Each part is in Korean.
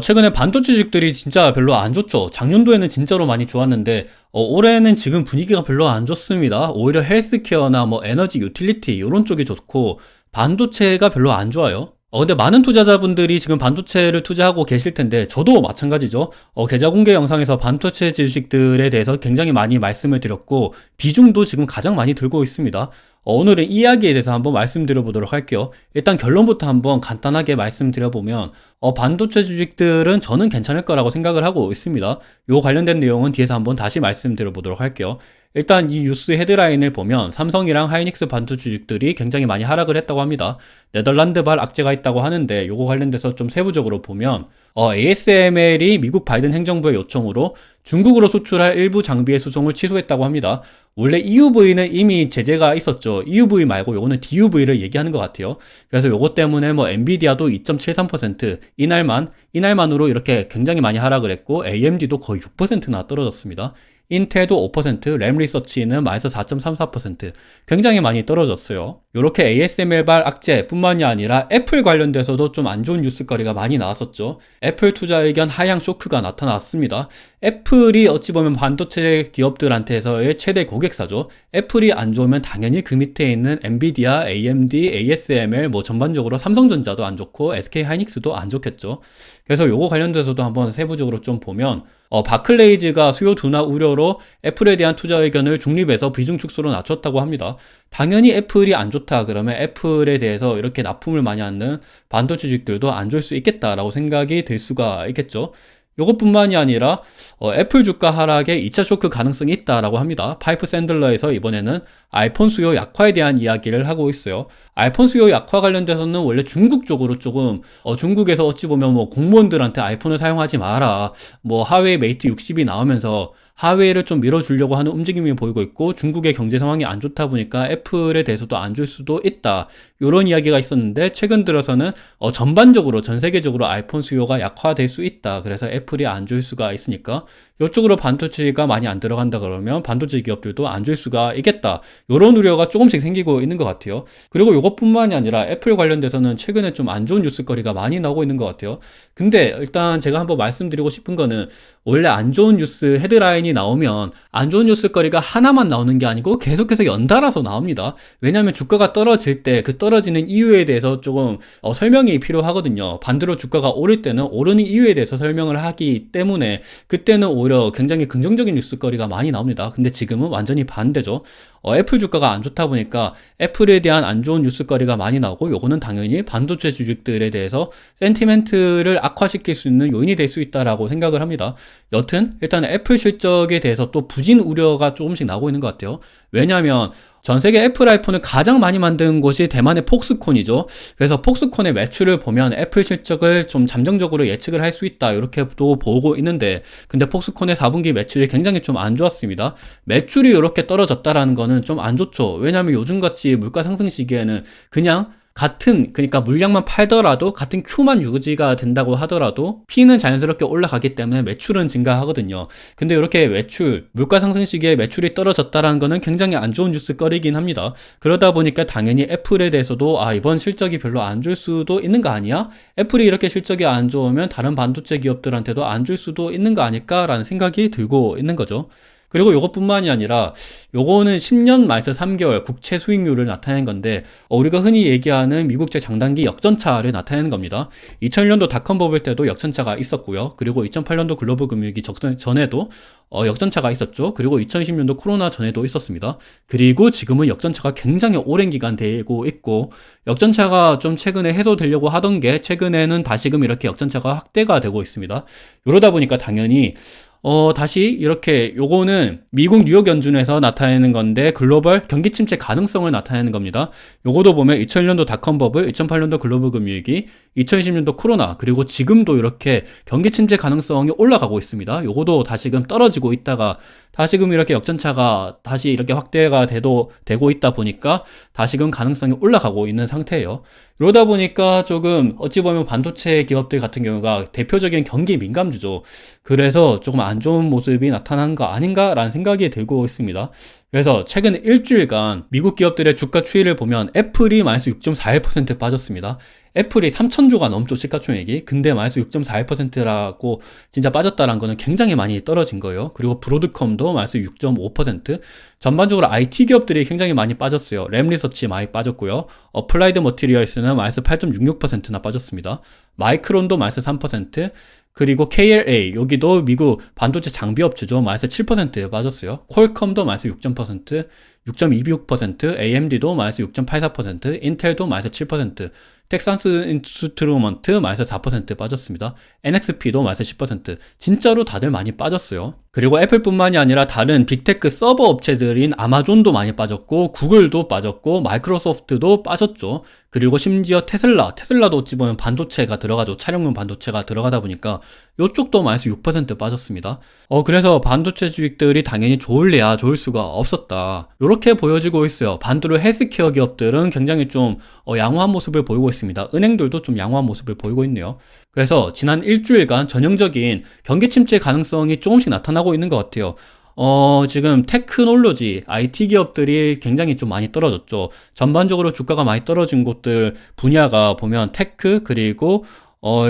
최근에 반도체 주식들이 진짜 별로 안 좋죠. 작년도에는 진짜로 많이 좋았는데, 올해는 지금 분위기가 별로 안 좋습니다. 오히려 헬스케어나 뭐 에너지 유틸리티, 이런 쪽이 좋고, 반도체가 별로 안 좋아요. 근데 많은 투자자분들이 지금 반도체를 투자하고 계실 텐데, 저도 마찬가지죠. 계좌 공개 영상에서 반도체 주식들에 대해서 굉장히 많이 말씀을 드렸고, 비중도 지금 가장 많이 들고 있습니다. 오늘은 이 이야기에 대해서 한번 말씀드려 보도록 할게요. 일단 결론부터 한번 간단하게 말씀드려보면, 반도체 주식들은 저는 괜찮을 거라고 생각을 하고 있습니다. 요 관련된 내용은 뒤에서 한번 다시 말씀드려 보도록 할게요. 일단 이 뉴스 헤드라인을 보면 삼성이랑 하이닉스 반도체 주식들이 굉장히 많이 하락을 했다고 합니다. 네덜란드발 악재가 있다고 하는데 요거 관련돼서 좀 세부적으로 보면 ASML이 미국 바이든 행정부의 요청으로 중국으로 수출할 일부 장비의 수송을 취소했다고 합니다. 원래 EUV는 이미 제재가 있었죠. EUV 말고 요거는 DUV를 얘기하는 것 같아요. 그래서 요거 때문에 뭐 엔비디아도 2.73% 이날만으로 이렇게 굉장히 많이 하락을 했고 AMD도 거의 6%나 떨어졌습니다. 인텔도 5%, 램리서치는 마이너스 4.34% 굉장히 많이 떨어졌어요. 이렇게 ASML발 악재뿐만이 아니라 애플 관련돼서도 좀 안 좋은 뉴스거리가 많이 나왔었죠. 애플 투자 의견 하향 쇼크가 나타났습니다. 애플이 어찌 보면 반도체 기업들한테서의 최대 고객사죠. 애플이 안 좋으면 당연히 그 밑에 있는 엔비디아, AMD, ASML 뭐 전반적으로 삼성전자도 안 좋고 SK하이닉스도 안 좋겠죠. 그래서 요거 관련돼서도 한번 세부적으로 좀 보면 바클레이즈가 수요 둔화 우려로 애플에 대한 투자 의견을 중립에서 비중 축소로 낮췄다고 합니다. 당연히 애플이 안 좋다 그러면 애플에 대해서 이렇게 납품을 많이 하는 반도체 주식들도 안 좋을 수 있겠다라고 생각이 들 수가 있겠죠. 이것뿐만이 아니라 애플 주가 하락에 2차 쇼크 가능성이 있다라고 합니다. 파이프 샌들러에서 이번에는 아이폰 수요 약화에 대한 이야기를 하고 있어요. 아이폰 수요 약화 관련돼서는 원래 중국 쪽으로 조금 중국에서 어찌 보면 뭐 공무원들한테 아이폰을 사용하지 마라, 뭐 하웨이 메이트 60이 나오면서 하웨이를 좀 밀어주려고 하는 움직임이 보이고 있고, 중국의 경제 상황이 안 좋다 보니까 애플에 대해서도 안 줄 수도 있다, 이런 이야기가 있었는데, 최근 들어서는 전반적으로 전 세계적으로 아이폰 수요가 약화될 수 있다, 그래서 애플이 안 줄 수가 있으니까 이쪽으로 반도체가 많이 안 들어간다 그러면 반도체 기업들도 안 줄 수가 있겠다, 이런 우려가 조금씩 생기고 있는 것 같아요. 그리고 이것뿐만이 아니라 애플 관련돼서는 최근에 좀 안 좋은 뉴스거리가 많이 나오고 있는 것 같아요. 근데 일단 제가 한번 말씀드리고 싶은 거는, 원래 안 좋은 뉴스 헤드라인이 나오면 안 좋은 뉴스거리가 하나만 나오는 게 아니고 계속해서 연달아서 나옵니다. 왜냐하면 주가가 떨어질 때 그 떨어지는 이유에 대해서 조금 설명이 필요하거든요. 반대로 주가가 오를 때는 오르는 이유에 대해서 설명을 하기 때문에 그때는 오히려 굉장히 긍정적인 뉴스거리가 많이 나옵니다. 근데 지금은 완전히 반대죠. 애플 주가가 안 좋다 보니까 애플에 대한 안 좋은 뉴스거리가 많이 나오고, 요거는 당연히 반도체 주식들에 대해서 센티멘트를 악화시킬 수 있는 요인이 될 수 있다라고 생각을 합니다. 여튼 일단 애플 실적에 대해서 또 부진 우려가 조금씩 나오고 있는 것 같아요. 왜냐하면 전 세계 애플 아이폰을 가장 많이 만든 곳이 대만의 폭스콘이죠. 그래서 폭스콘의 매출을 보면 애플 실적을 좀 잠정적으로 예측을 할 수 있다, 이렇게 또 보고 있는데, 근데 폭스콘의 4분기 매출이 굉장히 좀 안 좋았습니다. 매출이 이렇게 떨어졌다라는 거는 좀 안 좋죠. 왜냐하면 요즘같이 물가 상승 시기에는 그냥 그러니까 물량만 팔더라도 같은 Q만 유지가 된다고 하더라도 P는 자연스럽게 올라가기 때문에 매출은 증가하거든요. 근데 이렇게 물가 상승 시기에 매출이 떨어졌다라는 거는 굉장히 안 좋은 뉴스거리긴 합니다. 그러다 보니까 당연히 애플에 대해서도 이번 실적이 별로 안 좋을 수도 있는 거 아니야? 애플이 이렇게 실적이 안 좋으면 다른 반도체 기업들한테도 안 줄 수도 있는 거 아닐까라는 생각이 들고 있는 거죠. 그리고 요것뿐만이 아니라 요거는 10년 말서 3개월 국채 수익률을 나타내는 건데, 우리가 흔히 얘기하는 미국채 장단기 역전차를 나타내는 겁니다. 2001년도 닷컴 버블 때도 역전차가 있었고요. 그리고 2008년도 글로벌 금융위기 전에도 역전차가 있었죠. 그리고 2020년도 코로나 전에도 있었습니다. 그리고 지금은 역전차가 굉장히 오랜 기간 되고 있고, 역전차가 좀 최근에 해소되려고 하던 게 최근에는 다시금 이렇게 역전차가 확대가 되고 있습니다. 이러다 보니까 당연히 다시 이렇게, 요거는 미국 뉴욕 연준에서 나타내는 건데 글로벌 경기 침체 가능성을 나타내는 겁니다. 요거도 보면 2001년도 닷컴 버블, 2008년도 글로벌 금융위기, 2020년도 코로나, 그리고 지금도 이렇게 경기 침체 가능성이 올라가고 있습니다. 요거도 다시금 떨어지고 있다가 다시금 이렇게 역전차가 다시 이렇게 확대가 되고 있다 보니까 다시금 가능성이 올라가고 있는 상태예요. 이러다 보니까 조금 어찌 보면 반도체 기업들 같은 경우가 대표적인 경기 민감주죠. 그래서 조금 안 좋은 모습이 나타난 거 아닌가라는 생각이 들고 있습니다. 그래서 최근 일주일간 미국 기업들의 주가 추이를 보면 애플이 마이너스 6.41% 빠졌습니다. 애플이 3천조가 넘죠, 시가총액이. 근데 마이너스 6.41%라고 진짜 빠졌다는 거는 굉장히 많이 떨어진 거예요. 그리고 브로드컴도 마이너스 6.5%. 전반적으로 IT 기업들이 굉장히 많이 빠졌어요. 램리서치 많이 빠졌고요. 어플라이드 머티리얼스는 마이너스 8.66%나 빠졌습니다. 마이크론도 마이너스 3%. 그리고 KLA, 여기도 미국 반도체 장비 업체죠. 마이너스 7% 빠졌어요. 퀄컴도 마이너스 6.22%, AMD도 마이너스 6.84%, 인텔도 마이너스 7%, 텍사스 인스트루먼트 마이너스 4% 빠졌습니다. NXP도 마이너스 10%. 진짜로 다들 많이 빠졌어요. 그리고 애플뿐만이 아니라 다른 빅테크 서버 업체들인 아마존도 많이 빠졌고, 구글도 빠졌고, 마이크로소프트도 빠졌죠. 그리고 심지어 테슬라도 어찌 보면 반도체가 들어가죠. 차량용 반도체가 들어가다 보니까 이쪽도 마이너스 6% 빠졌습니다. 그래서 반도체 주식들이 당연히 좋을래야 좋을 수가 없었다. 이렇게 보여지고 있어요. 반대로 헬스케어 기업들은 굉장히 좀 양호한 모습을 보이고 있습니다. 은행들도 좀 양호한 모습을 보이고 있네요. 그래서 지난 일주일간 전형적인 경기 침체 가능성이 조금씩 나타나고 있는 것 같아요. 지금 테크놀로지, IT 기업들이 굉장히 좀 많이 떨어졌죠. 전반적으로 주가가 많이 떨어진 곳들 분야가 보면 테크, 그리고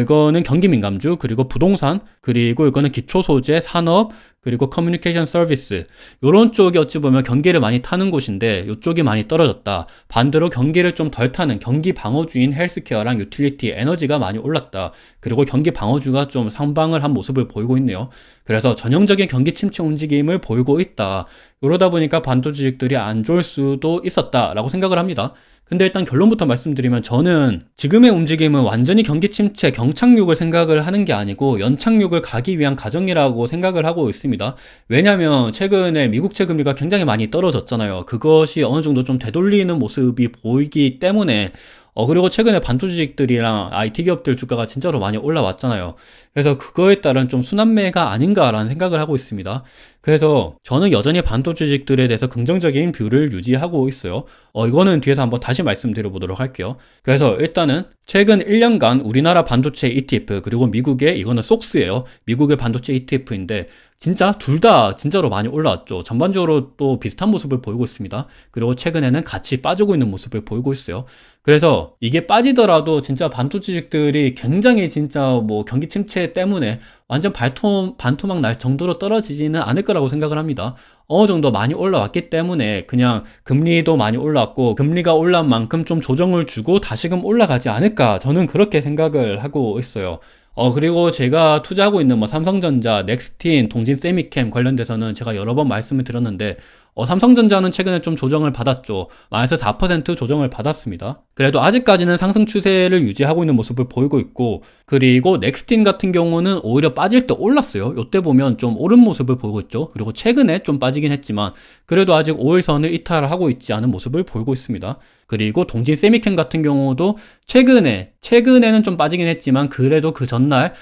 이거는 경기 민감주, 그리고 부동산, 그리고 이거는 기초소재, 산업, 그리고 커뮤니케이션 서비스, 요런 쪽이 어찌 보면 경기를 많이 타는 곳인데 이쪽이 많이 떨어졌다. 반대로 경기를 좀 덜 타는 경기 방어주인 헬스케어랑 유틸리티, 에너지가 많이 올랐다. 그리고 경기 방어주가 좀 상방을 한 모습을 보이고 있네요. 그래서 전형적인 경기 침체 움직임을 보이고 있다. 이러다 보니까 반도체 주식들이 안 좋을 수도 있었다라고 생각을 합니다. 근데 일단 결론부터 말씀드리면 저는 지금의 움직임은 완전히 경기 침체, 경착륙을 생각을 하는 게 아니고 연착륙을 가기 위한 과정이라고 생각을 하고 있습니다. 왜냐면 최근에 미국채 금리가 굉장히 많이 떨어졌잖아요. 그것이 어느 정도 좀 되돌리는 모습이 보이기 때문에 그리고 최근에 반도체 주식들이랑 IT 기업들 주가가 진짜로 많이 올라왔잖아요. 그래서 그거에 따른 좀 순환매가 아닌가라는 생각을 하고 있습니다. 그래서 저는 여전히 반도체 주식들에 대해서 긍정적인 뷰를 유지하고 있어요. 이거는 뒤에서 한번 다시 말씀드려 보도록 할게요. 그래서 일단은 최근 1년간 우리나라 반도체 ETF, 그리고 미국의, 이거는 속스예요. 미국의 반도체 ETF인데 진짜 둘 다 진짜로 많이 올라왔죠. 전반적으로 또 비슷한 모습을 보이고 있습니다. 그리고 최근에는 같이 빠지고 있는 모습을 보이고 있어요. 그래서 이게 빠지더라도 진짜 반도체 주식들이 굉장히 진짜 뭐 경기 침체 때문에 완전 반토막 날 정도로 떨어지지는 않을 거라고 생각을 합니다. 어느 정도 많이 올라왔기 때문에 그냥 금리도 많이 올랐고, 금리가 올라온 만큼 좀 조정을 주고 다시금 올라가지 않을까, 저는 그렇게 생각을 하고 있어요. 그리고 제가 투자하고 있는 뭐 삼성전자, 넥스틴, 동진세미캠 관련돼서는 제가 여러 번 말씀을 드렸는데 삼성전자는 최근에 좀 조정을 받았죠. 마이너스 4% 조정을 받았습니다. 그래도 아직까지는 상승 추세를 유지하고 있는 모습을 보이고 있고, 그리고 넥스틴 같은 경우는 오히려 빠질 때 올랐어요. 이때 보면 좀 오른 모습을 보이고 있죠. 그리고 최근에 좀 빠지긴 했지만 그래도 아직 5일선을 이탈하고 있지 않은 모습을 보이고 있습니다. 그리고 동진 세미캠 같은 경우도 최근에는 좀 빠지긴 했지만 그래도 그 전날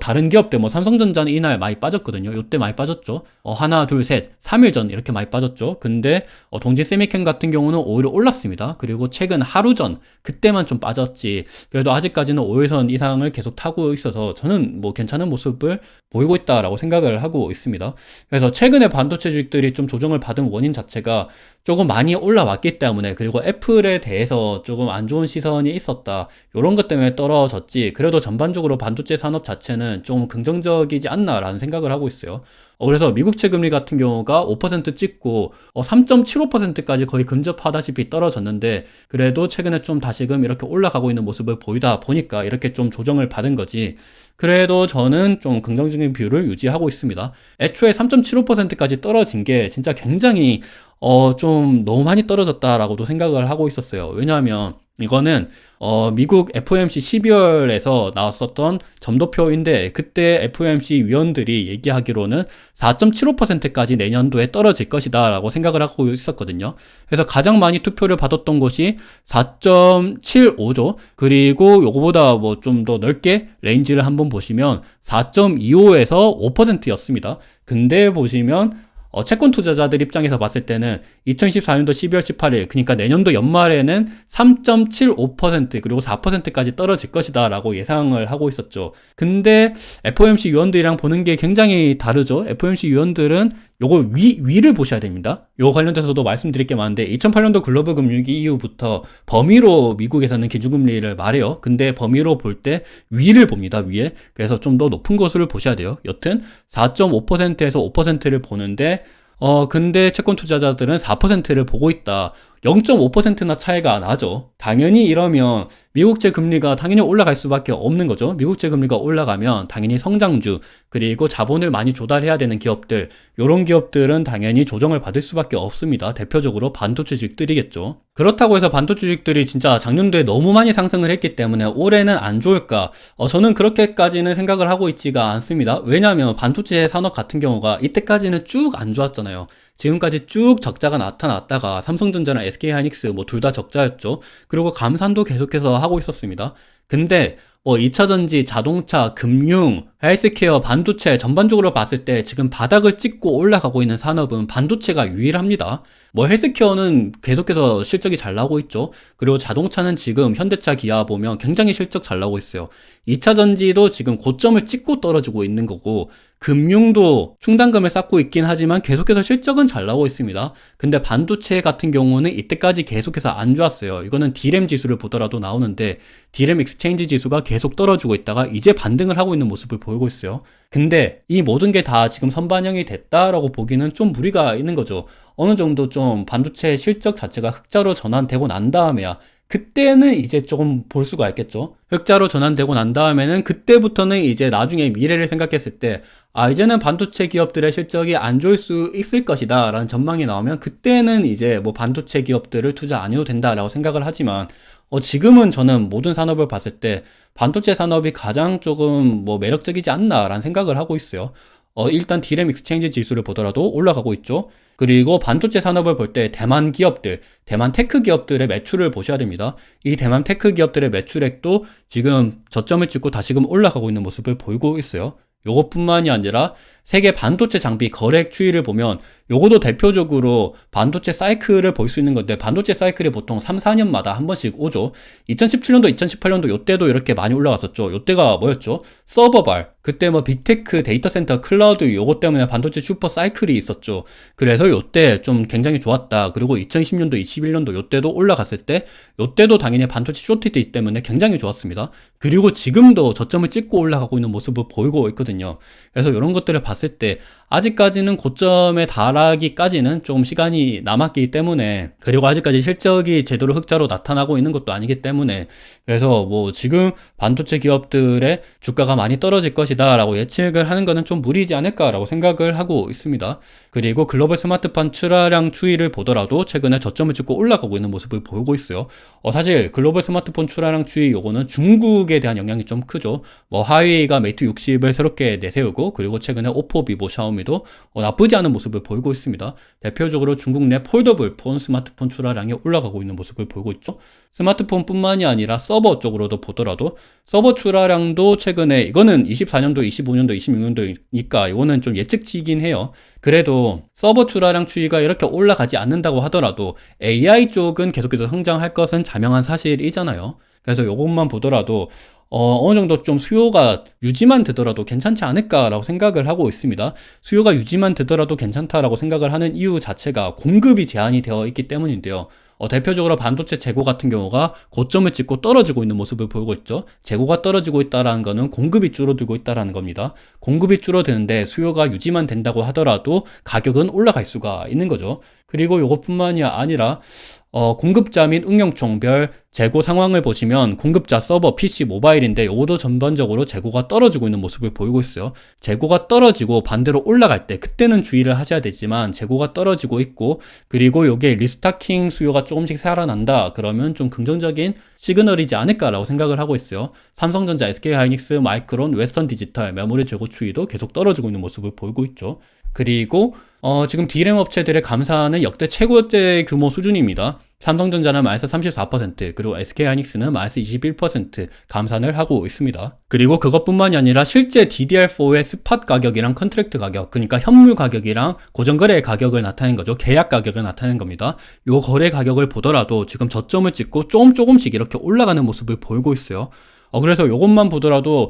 다른 기업들 뭐 삼성전자는 이날 많이 빠졌거든요. 이때 많이 빠졌죠. 하나 둘 셋 3일 전 이렇게 많이 빠졌죠. 근데 동진 세미캠 같은 경우는 오히려 올랐습니다. 그리고 최근 하루 전 그때만 좀 빠졌지, 그래도 아직까지는 5일선 이상을 계속 타고 있어서 저는 뭐 괜찮은 모습을 보이고 있다라고 생각을 하고 있습니다. 그래서 최근에 반도체 주식들이 좀 조정을 받은 원인 자체가 조금 많이 올라왔기 때문에, 그리고 애플에 대해서 조금 안 좋은 시선이 있었다, 이런 것 때문에 떨어졌지, 그래도 전반적으로 반도체 산업 자체는 좀 긍정적이지 않나라는 생각을 하고 있어요. 그래서 미국채 금리 같은 경우가 5% 찍고 3.75%까지 거의 근접하다시피 떨어졌는데, 그래도 최근에 좀 다시금 이렇게 올라가고 있는 모습을 보이다 보니까 이렇게 좀 조정을 받은 거지, 그래도 저는 좀 긍정적인 뷰를 유지하고 있습니다. 애초에 3.75%까지 떨어진 게 진짜 굉장히 좀 너무 많이 떨어졌다라고도 생각을 하고 있었어요. 왜냐하면 이거는 미국 FOMC 12월에서 나왔었던 점도표인데, 그때 FOMC 위원들이 얘기하기로는 4.75%까지 내년도에 떨어질 것이다 라고 생각을 하고 있었거든요. 그래서 가장 많이 투표를 받았던 곳이 4.75죠. 그리고 요거보다 뭐 좀 더 넓게 레인지를 한번 보시면 4.25에서 5%였습니다. 근데 보시면 채권 투자자들 입장에서 봤을 때는 2014년도 12월 18일, 그러니까 내년도 연말에는 3.75% 그리고 4%까지 떨어질 것이다 라고 예상을 하고 있었죠. 근데 FOMC 위원들이랑 보는 게 굉장히 다르죠. FOMC 위원들은 요거 위를 보셔야 됩니다. 요 관련돼서도 말씀드릴 게 많은데 2008년도 글로벌 금융위기 이후부터 범위로 미국에서는 기준금리를 말해요. 근데 범위로 볼 때 위를 봅니다. 위에. 그래서 좀 더 높은 것을 보셔야 돼요. 여튼 4.5%에서 5%를 보는데 근데 채권 투자자들은 4%를 보고 있다. 0.5%나 차이가 나죠. 당연히 이러면 미국제 금리가 당연히 올라갈 수밖에 없는 거죠. 미국제 금리가 올라가면 당연히 성장주, 그리고 자본을 많이 조달해야 되는 기업들, 이런 기업들은 당연히 조정을 받을 수밖에 없습니다. 대표적으로 반도체 주식들이겠죠. 그렇다고 해서 반도체 주식들이 진짜 작년도에 너무 많이 상승을 했기 때문에 올해는 안 좋을까? 저는 그렇게까지는 생각을 하고 있지가 않습니다. 왜냐하면 반도체 산업 같은 경우가 이때까지는 쭉 안 좋았잖아요. 지금까지 쭉 적자가 나타났다가 삼성전자랑 SK하이닉스 뭐 둘 다 적자였죠. 그리고 감산도 계속해서 하고 있었습니다. 근데 2차전지, 자동차, 금융, 헬스케어, 반도체 전반적으로 봤을 때 지금 바닥을 찍고 올라가고 있는 산업은 반도체가 유일합니다. 헬스케어는 계속해서 실적이 잘 나오고 있죠. 그리고 자동차는 지금 현대차, 기아 보면 굉장히 실적 잘 나오고 있어요. 2차전지도 지금 고점을 찍고 떨어지고 있는 거고, 금융도 충당금을 쌓고 있긴 하지만 계속해서 실적은 잘 나오고 있습니다. 근데 반도체 같은 경우는 이때까지 계속해서 안 좋았어요. 이거는 D램 지수를 보더라도 나오는데 D램 익스체인지 지수가 계속 떨어지고 있다가 이제 반등을 하고 있는 모습을 보이고 있어요. 근데 이 모든 게 다 지금 선반영이 됐다라고 보기는 좀 무리가 있는 거죠. 어느 정도 좀 반도체 실적 자체가 흑자로 전환되고 난 다음에야 그때는 이제 조금 볼 수가 있겠죠. 흑자로 전환되고 난 다음에는 그때부터는 이제 나중에 미래를 생각했을 때 이제는 반도체 기업들의 실적이 안 좋을 수 있을 것이다 라는 전망이 나오면 그때는 이제 뭐 반도체 기업들을 투자 안 해도 된다라고 생각을 하지만 지금은 저는 모든 산업을 봤을 때 반도체 산업이 가장 조금 매력적이지 않나라는 생각을 하고 있어요. 일단 D램 익스체인지 지수를 보더라도 올라가고 있죠. 그리고 반도체 산업을 볼 때 대만 기업들, 대만 테크 기업들의 매출을 보셔야 됩니다. 이 대만 테크 기업들의 매출액도 지금 저점을 찍고 다시금 올라가고 있는 모습을 보이고 있어요. 요것뿐만이 아니라 세계 반도체 장비 거래액 추이를 보면 요것도 대표적으로 반도체 사이클을 볼 수 있는 건데 반도체 사이클이 보통 3, 4년마다 한 번씩 오죠. 2017년도, 2018년도 요때도 이렇게 많이 올라갔었죠. 요때가 뭐였죠? 서버발. 그때 빅테크, 데이터 센터, 클라우드 요것 때문에 반도체 슈퍼 사이클이 있었죠. 그래서 요때 좀 굉장히 좋았다. 그리고 2020년도, 21년도 요때도 올라갔을 때 요때도 당연히 반도체 쇼티지 때문에 굉장히 좋았습니다. 그리고 지금도 저점을 찍고 올라가고 있는 모습을 보이고 있거든요. 그래서 이런 것들을 봤을 때 아직까지는 고점에 달하기까지는 좀 시간이 남았기 때문에, 그리고 아직까지 실적이 제대로 흑자로 나타나고 있는 것도 아니기 때문에, 그래서 지금 반도체 기업들의 주가가 많이 떨어질 것이다 라고 예측을 하는 거는 좀 무리지 않을까 라고 생각을 하고 있습니다. 그리고 글로벌 스마트폰 출하량 추이를 보더라도 최근에 저점을 찍고 올라가고 있는 모습을 보이고 있어요. 사실 글로벌 스마트폰 출하량 추이 요거는 중국에 대한 영향이 좀 크죠. 화웨이가 메이트 60을 새롭게 내세우고, 그리고 최근에 오포, 비보, 샤오미도 나쁘지 않은 모습을 보이고 있습니다. 대표적으로 중국 내 폴더블 폰 스마트폰 출하량이 올라가고 있는 모습을 보이고 있죠. 스마트폰 뿐만이 아니라 서버 쪽으로도 보더라도 서버 출하량도 최근에, 이거는 24년도, 25년도, 26년도니까 이거는 좀 예측치이긴 해요. 그래도 서버 출하량 추이가 이렇게 올라가지 않는다고 하더라도 AI 쪽은 계속해서 성장할 것은 자명한 사실이잖아요. 그래서 이것만 보더라도 어느 정도 좀 수요가 유지만 되더라도 괜찮지 않을까라고 생각을 하고 있습니다. 수요가 유지만 되더라도 괜찮다라고 생각을 하는 이유 자체가 공급이 제한이 되어 있기 때문인데요. 대표적으로 반도체 재고 같은 경우가 고점을 찍고 떨어지고 있는 모습을 보이고 있죠. 재고가 떨어지고 있다는 거는 공급이 줄어들고 있다는 겁니다. 공급이 줄어드는데 수요가 유지만 된다고 하더라도 가격은 올라갈 수가 있는 거죠. 그리고 이것뿐만이 아니라 공급자 및 응용총별 재고 상황을 보시면 공급자 서버, PC, 모바일인데 요것도 전반적으로 재고가 떨어지고 있는 모습을 보이고 있어요. 재고가 떨어지고 반대로 올라갈 때 그때는 주의를 하셔야 되지만 재고가 떨어지고 있고, 그리고 요게 리스타킹 수요가 조금씩 살아난다 그러면 좀 긍정적인 시그널이지 않을까라고 생각을 하고 있어요. 삼성전자, SK하이닉스, 마이크론, 웨스턴 디지털 메모리 재고 추이도 계속 떨어지고 있는 모습을 보이고 있죠. 그리고 지금 D램 업체들의 감산은 역대 최고대 규모 수준입니다. 삼성전자는 마이너스 34%, 그리고 SK하이닉스는 마이너스 21% 감산을 하고 있습니다. 그리고 그것뿐만이 아니라 실제 DDR4의 스팟 가격이랑 컨트랙트 가격, 그러니까 현물 가격이랑 고정거래 가격을 나타낸 거죠. 계약 가격을 나타낸 겁니다. 요 거래 가격을 보더라도 지금 저점을 찍고 조금씩 이렇게 올라가는 모습을 보이고 있어요. 그래서 요것만 보더라도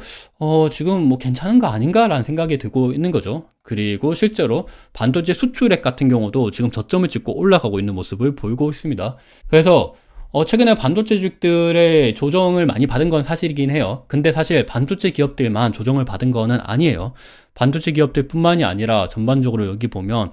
지금 뭐 괜찮은 거 아닌가라는 생각이 들고 있는 거죠. 그리고 실제로 반도체 수출액 같은 경우도 지금 저점을 찍고 올라가고 있는 모습을 보이고 있습니다. 그래서 최근에 반도체 주식들의 조정을 많이 받은 건 사실이긴 해요. 근데 사실 반도체 기업들만 조정을 받은 거는 아니에요. 반도체 기업들 뿐만이 아니라 전반적으로 여기 보면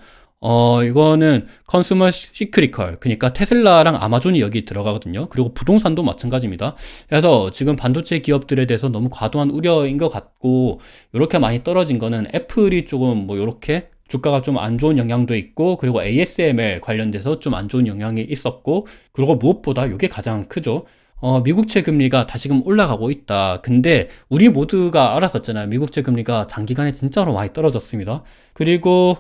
이거는 컨슈머 시크리컬, 그러니까 테슬라랑 아마존이 여기 들어가거든요. 그리고 부동산도 마찬가지입니다. 그래서 지금 반도체 기업들에 대해서 너무 과도한 우려인 것 같고, 이렇게 많이 떨어진 거는 애플이 조금 뭐 이렇게 주가가 좀 안 좋은 영향도 있고, 그리고 ASML 관련돼서 좀 안 좋은 영향이 있었고, 그리고 무엇보다 이게 가장 크죠. 미국채 금리가 다시금 올라가고 있다. 근데 우리 모두가 알았었잖아요. 미국채 금리가 장기간에 진짜로 많이 떨어졌습니다. 그리고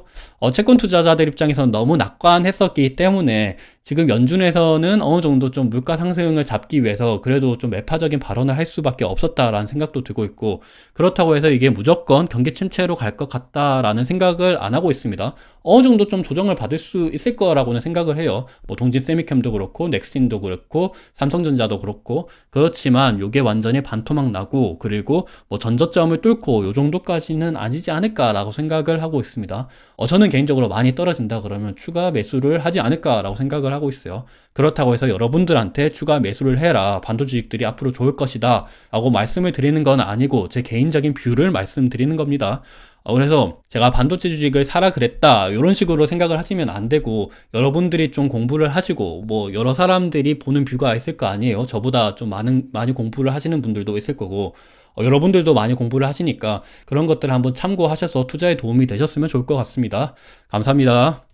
채권 투자자들 입장에서는 너무 낙관했었기 때문에 지금 연준에서는 어느 정도 좀 물가 상승을 잡기 위해서 그래도 좀 매파적인 발언을 할 수밖에 없었다라는 생각도 들고 있고, 그렇다고 해서 이게 무조건 경기 침체로 갈 것 같다라는 생각을 안 하고 있습니다. 어느 정도 좀 조정을 받을 수 있을 거라고는 생각을 해요. 뭐 동진 세미캠도 그렇고 넥슨도 그렇고 삼성전자도 그렇고. 그렇지만 이게 완전히 반토막 나고, 그리고 뭐 전저점을 뚫고 요 정도까지는 아니지 않을까라고 생각을 하고 있습니다. 저는 개인적으로 많이 떨어진다 그러면 추가 매수를 하지 않을까라고 생각을 하고 있어요. 그렇다고 해서 여러분들한테 추가 매수를 해라, 반도주식들이 앞으로 좋을 것이다 라고 말씀을 드리는 건 아니고, 제 개인적인 뷰를 말씀드리는 겁니다. 그래서 제가 반도체 주식을 사라 그랬다 이런 식으로 생각을 하시면 안 되고, 여러분들이 좀 공부를 하시고, 뭐 여러 사람들이 보는 뷰가 있을 거 아니에요. 저보다 좀 많이 공부를 하시는 분들도 있을 거고, 여러분들도 많이 공부를 하시니까 그런 것들을 한번 참고하셔서 투자에 도움이 되셨으면 좋을 것 같습니다. 감사합니다.